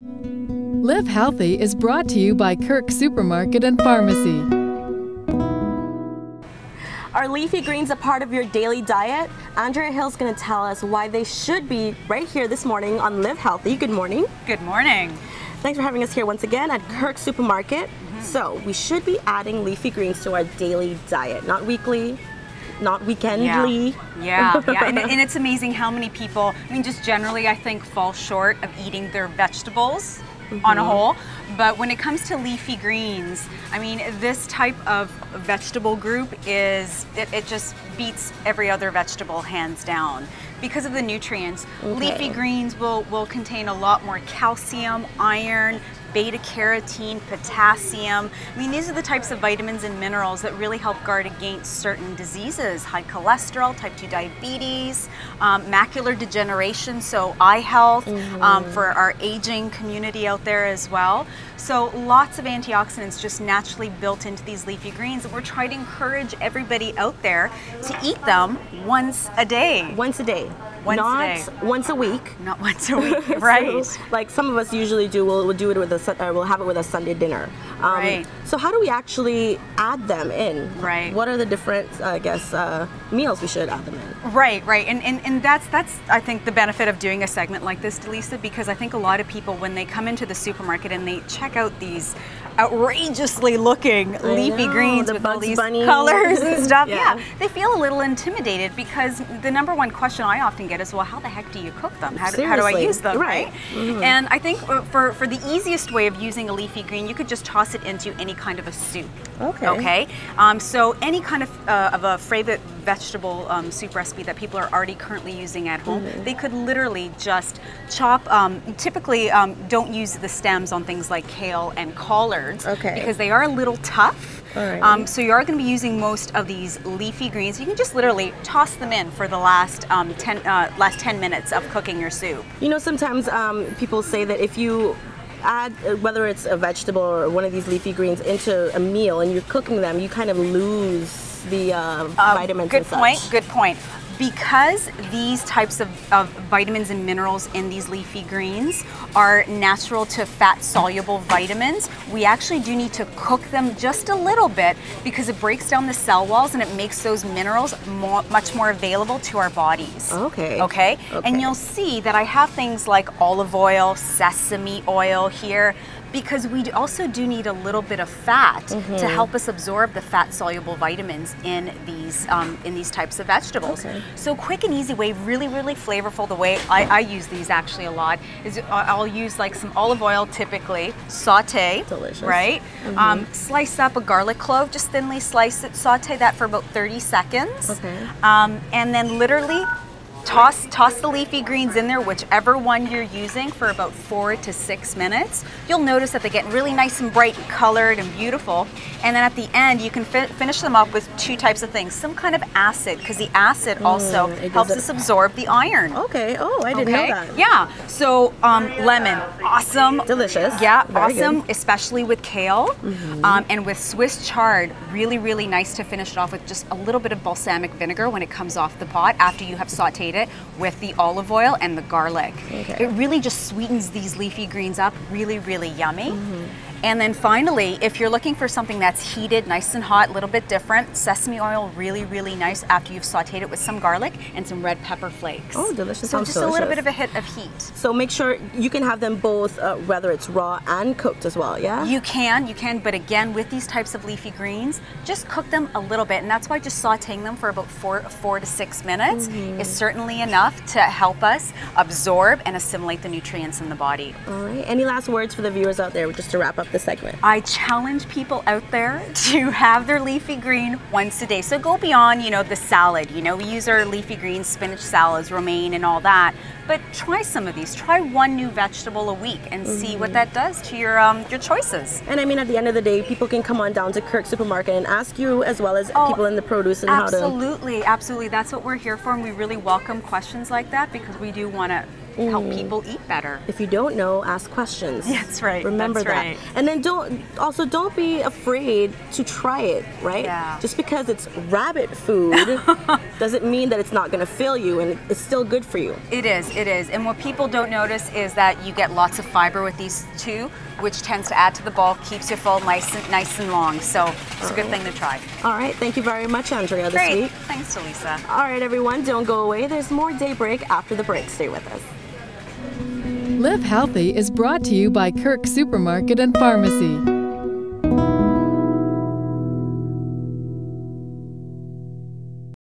Live Healthy is brought to you by Kirk Supermarket and Pharmacy. Are leafy greens a part of your daily diet? Andrea Hill is going to tell us why they should be right here this morning on Live Healthy. Good morning. Good morning. Thanks for having us here once again at Kirk Supermarket. So we should be adding leafy greens to our daily diet, not weekly, not weekendly. Yeah. And it's amazing how many people, I mean, just generally, I think, fall short of eating their vegetables on a whole. But when it comes to leafy greens, I mean, this type of vegetable group it just beats every other vegetable hands down. Because of the nutrients, leafy greens will contain a lot more calcium, iron, beta carotene, potassium. I mean, these are the types of vitamins and minerals that really help guard against certain diseases, high cholesterol, type 2 diabetes, macular degeneration, so eye health, for our aging community out there as well. So lots of antioxidants just naturally built into these leafy greens, and we're trying to encourage everybody out there to eat them once a day. Once a day. Not once a week. Not once a week, right? So, like some of us usually do, we'll do it with we'll have it with a Sunday dinner. Right. So how do we actually add them in? Right. What are the different, I guess, meals we should add them in? Right. And that's I think the benefit of doing a segment like this, Delisa, because I think a lot of people, when they come into the supermarket and they check out these outrageously looking leafy greens with all these colors and stuff, they feel a little intimidated, because the number one question I often get is, well, how the heck do you cook them? How do I use them? Right. And I think for the easiest way of using a leafy green, you could just toss it into any kind of a soup. Okay. So any kind of a favorite vegetable soup recipe that people are already currently using at home, they could literally just chop. Typically, don't use the stems on things like kale and collards because they are a little tough. So you are going to be using most of these leafy greens. You can just literally toss them in for the last 10 minutes of cooking your soup. You know, sometimes people say that if you add, whether it's a vegetable or one of these leafy greens, into a meal and you're cooking them, you kind of lose the vitamins and such. Good point. Because these types of vitamins and minerals in these leafy greens are natural to fat-soluble vitamins, we actually do need to cook them just a little bit, because it breaks down the cell walls and it makes those minerals much more available to our bodies. Okay? And you'll see that I have things like olive oil, sesame oil here, because we also do need a little bit of fat to help us absorb the fat-soluble vitamins in these types of vegetables. So quick and easy way, really, really flavorful. The way I use these actually a lot is I'll use like some olive oil typically, saute, right? Slice up a garlic clove, just thinly slice it, saute that for about 30 seconds. And then literally toss the leafy greens in there, whichever one you're using, for about 4 to 6 minutes. You'll notice that they get really nice and bright and colored and beautiful. And then at the end, you can finish them up with two types of things. Some kind of acid, because the acid also helps us absorb the iron. I didn't know that. Yeah. So lemon, awesome. Delicious. Yeah, Very awesome, good. especially with kale. And with Swiss chard, really, really nice to finish it off with just a little bit of balsamic vinegar when it comes off the pot after you have sauteed it with the olive oil and the garlic. It really just sweetens these leafy greens up. Really, really yummy. And then finally, if you're looking for something that's heated, nice and hot, a little bit different, sesame oil, really, really nice after you've sauteed it with some garlic and some red pepper flakes. Oh, delicious. So just a little bit of a hit of heat. So make sure you can have them both, whether it's raw and cooked as well, yeah? You can, but again, with these types of leafy greens, just cook them a little bit, and that's why just sauteing them for about 4 to 6 minutes is certainly enough to help us absorb and assimilate the nutrients in the body. All right. Any last words for the viewers out there, just to wrap up the segment? I challenge people out there to have their leafy green once a day. So go beyond, the salad. We use our leafy greens, spinach salads, romaine, and all that. But try some of these. Try one new vegetable a week and see what that does to your choices. And I mean, at the end of the day, people can come on down to Kirk Supermarket and ask you, as well as people in the produce, and how to. Absolutely. That's what we're here for, and we really welcome questions like that, because we do want to help people eat better. If you don't know, ask questions. That's right. Remember that's that. Right. And then don't be afraid to try it, right? Yeah. Just because it's rabbit food doesn't mean that it's not going to fill you, and it's still good for you. It is, it is. And what people don't notice is that you get lots of fiber with these too, which tends to add to the bulk, keeps you full nice and long. So it's a good thing to try. All right. Thank you very much, Andrea, this Great. week. Thanks, Talisa. All right, everyone, don't go away. There's more Daybreak after the break. Stay with us. Live Healthy is brought to you by Kirk Supermarket and Pharmacy.